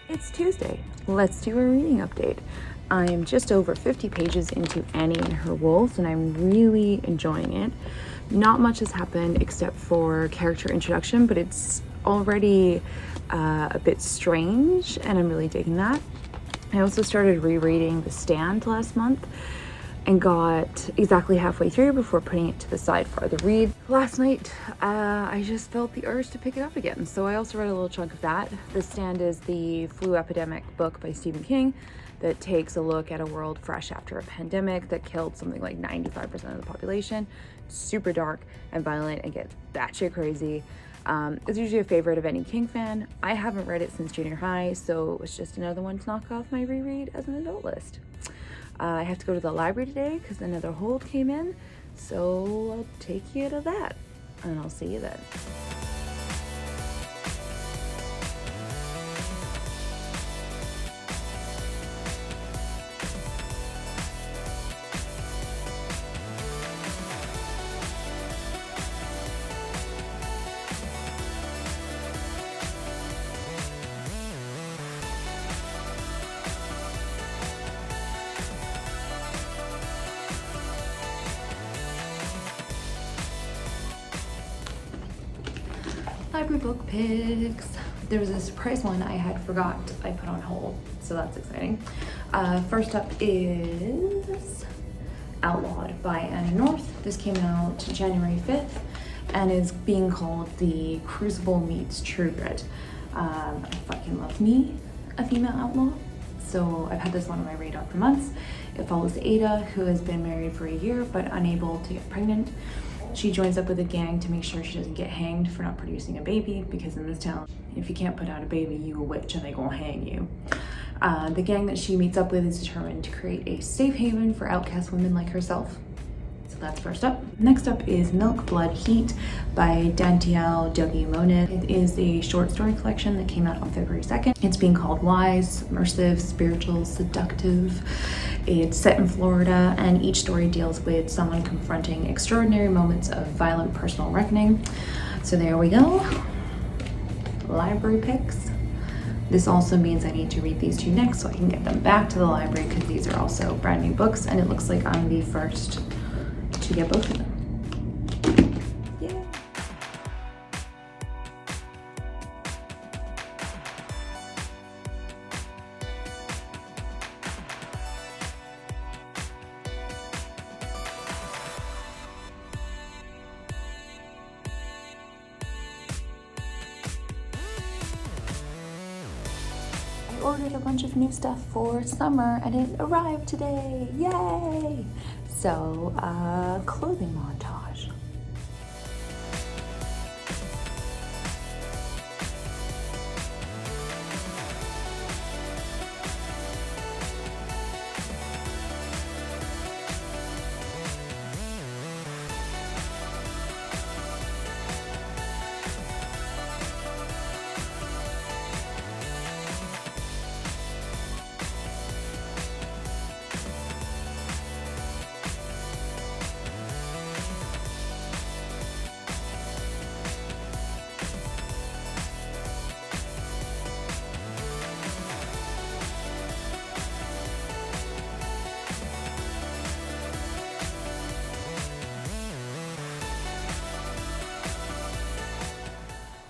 It's Tuesday. Let's do a reading update. I am just over 50 pages into Annie and Her Wolves, and I'm really enjoying it. Not much has happened except for character introduction, but it's already a bit strange, and I'm really digging that. I also started rereading The Stand last month and got exactly halfway through before putting it to the side for the read. Last night, I just felt the urge to pick it up again, so I also read a little chunk of that. The Stand is the flu epidemic book by Stephen King that takes a look at a world fresh after a pandemic that killed something like 95% of the population. Super dark and violent and gets batshit crazy. It's usually a favorite of any King fan. I haven't read it since junior high, so it was just another one to knock off my reread as an adult list. I have to go to the library today because another hold came in, so I'll take you to that, and I'll see you then. Library book picks. There was a surprise one I had forgot I put on hold, so that's exciting. First up is Outlawed by Anna North. This came out January 5th and is being called the Crucible Meets True Grit. I fucking love me a female outlaw, so I've had this one on my radar for months. It follows Ada, who has been married for a year but unable to get pregnant. She joins up with a gang to make sure she doesn't get hanged for not producing a baby, because in this town, if you can't put out a baby, you a witch and they gonna hang you. The gang that she meets up with is determined to create a safe haven for outcast women like herself. So that's first up. Next up is Milk, Blood, Heat by Dantiel Doggy-Moniz. It is a short story collection that came out on February 2nd. It's being called wise, immersive, spiritual, seductive. It's set in Florida, and each story deals with someone confronting extraordinary moments of violent personal reckoning. So there we go. Library picks. This also means I need to read these two next so I can get them back to the library, because these are also brand new books, and it looks like I'm the first to get both of them. Yay! I ordered a bunch of new stuff for summer and it arrived today. Yay! So, clothing montage.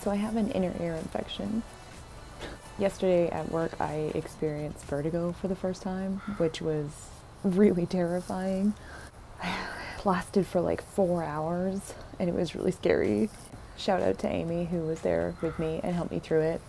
So I have an inner ear infection. Yesterday at work, I experienced vertigo for the first time, which was really terrifying. It lasted for like 4 hours, and it was really scary. Shout out to Amy, who was there with me and helped me through it.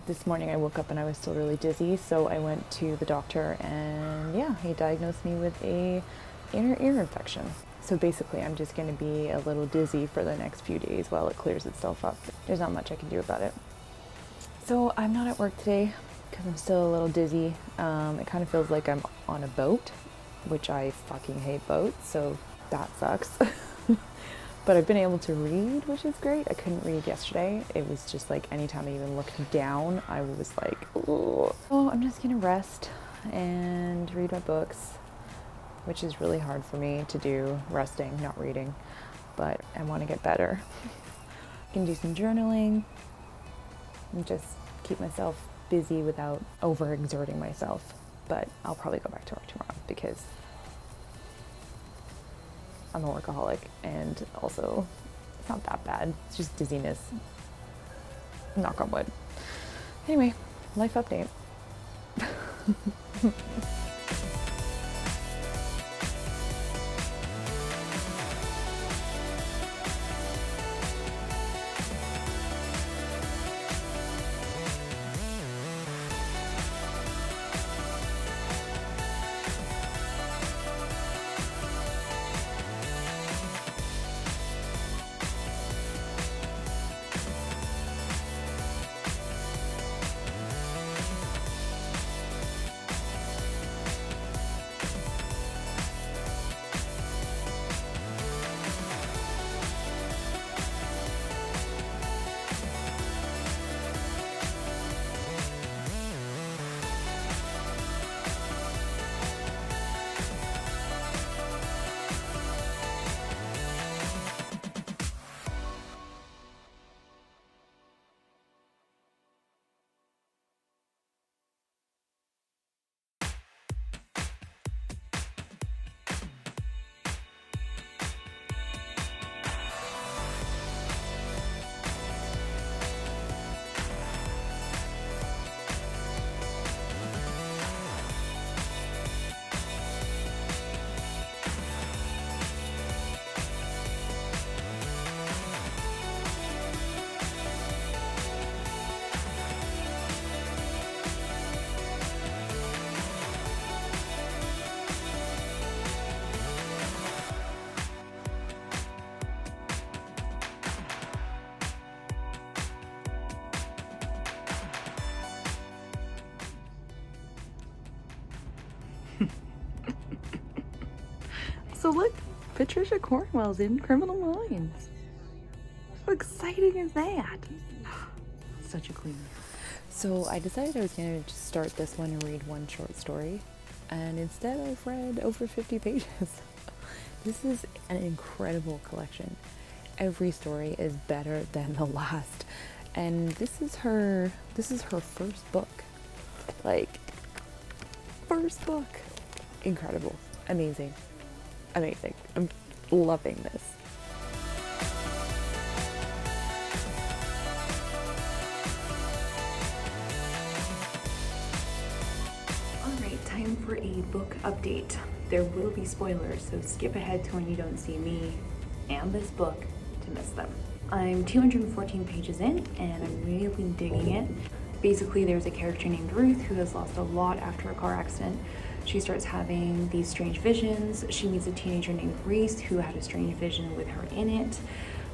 This morning I woke up and I was still really dizzy, so I went to the doctor, and yeah, he diagnosed me with a inner ear infection. So basically I'm just going to be a little dizzy for the next few days while it clears itself up. There's not much I can do about it. So I'm not at work today because I'm still a little dizzy. It kind of feels like I'm on a boat, which I fucking hate boats, so that sucks. But I've been able to read, which is great. I couldn't read yesterday. It was just like anytime I even looked down, I was like, ooh. So I'm just gonna rest and read my books, which is really hard for me to do, resting, not reading, but I want to get better. I can do some journaling and just keep myself busy without overexerting myself. But I'll probably go back to work tomorrow because I'm a workaholic, and also it's not that bad. It's just dizziness. Knock on wood. Anyway, life update. So look, Patricia Cornwell's in Criminal Minds. How exciting is that? Such a queen. So I decided I was going to just start this one and read one short story. And instead I've read over 50 pages. This is an incredible collection. Every story is better than the last. And this is her first book. Like, first book. Incredible. Amazing. Amazing. I'm loving this. Alright, time for a book update. There will be spoilers, so skip ahead to when you don't see me and this book to miss them. I'm 214 pages in, and I'm really digging it. Basically, there's a character named Ruth who has lost a lot after a car accident. She starts having these strange visions. She meets a teenager named Reese who had a strange vision with her in it.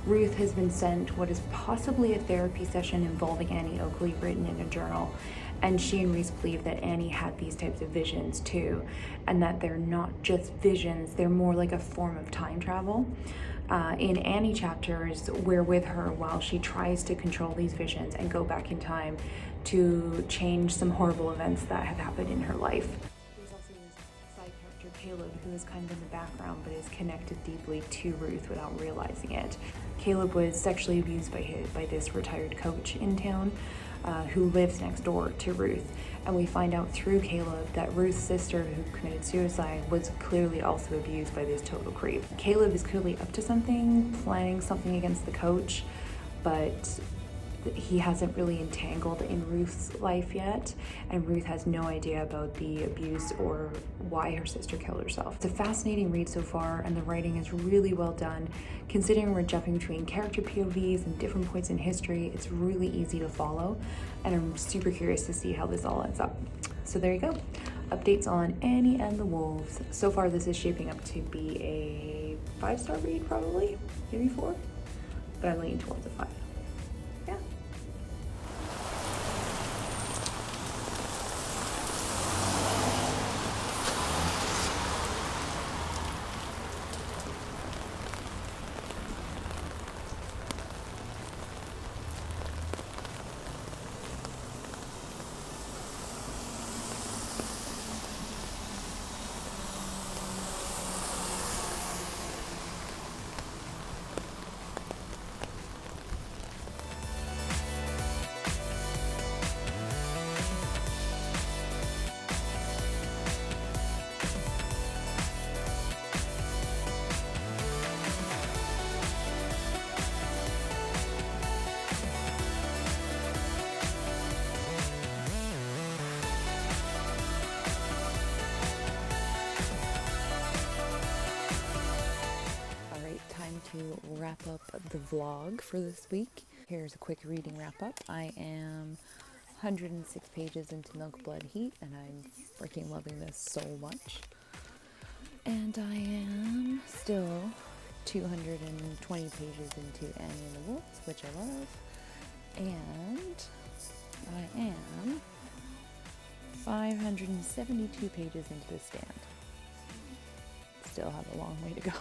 Ruth has been sent what is possibly a therapy session involving Annie Oakley written in a journal. And she and Reese believe that Annie had these types of visions too, and that they're not just visions, they're more like a form of time travel. In Annie chapters, we're with her while she tries to control these visions and go back in time to change some horrible events that have happened in her life. There's also this side character, Caleb, who is kind of in the background but is connected deeply to Ruth without realizing it. Caleb was sexually abused by this retired coach in town who lives next door to Ruth. And we find out through Caleb that Ruth's sister, who committed suicide, was clearly also abused by this total creep. Caleb is clearly up to something, planning something against the coach, but he hasn't really entangled in Ruth's life yet, and Ruth has no idea about the abuse or why her sister killed herself. It's a fascinating read so far, and the writing is really well done. Considering we're jumping between character POVs and different points in history, it's really easy to follow, and I'm super curious to see how this all ends up. So there you go. Updates on Annie and the Wolves. So far this is shaping up to be a 5-star read, probably, maybe 4, but I'm leaning towards a 5. Yeah. wrap up the vlog for this week. Here's a quick reading wrap up. I am 106 pages into Milk, Blood, Heat, and I'm freaking loving this so much. And I am still 220 pages into Annie and the Wolves, which I love. And I am 572 pages into The Stand. Still have a long way to go.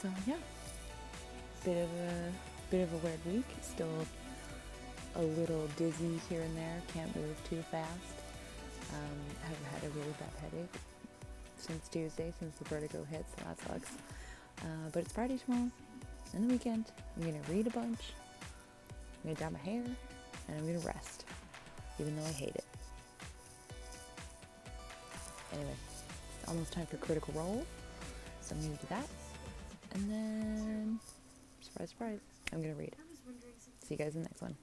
So yeah, bit of a weird week. Still a little dizzy here and there. Can't move too fast. Have had a really bad headache since Tuesday, since the vertigo hit, so that sucks. But it's Friday tomorrow, and the weekend. I'm gonna read a bunch. I'm gonna dye my hair, and I'm gonna rest, even though I hate it. Anyway, it's almost time for Critical Role, so I'm gonna do that. And then, surprise, surprise, I'm gonna read. See you guys in the next one.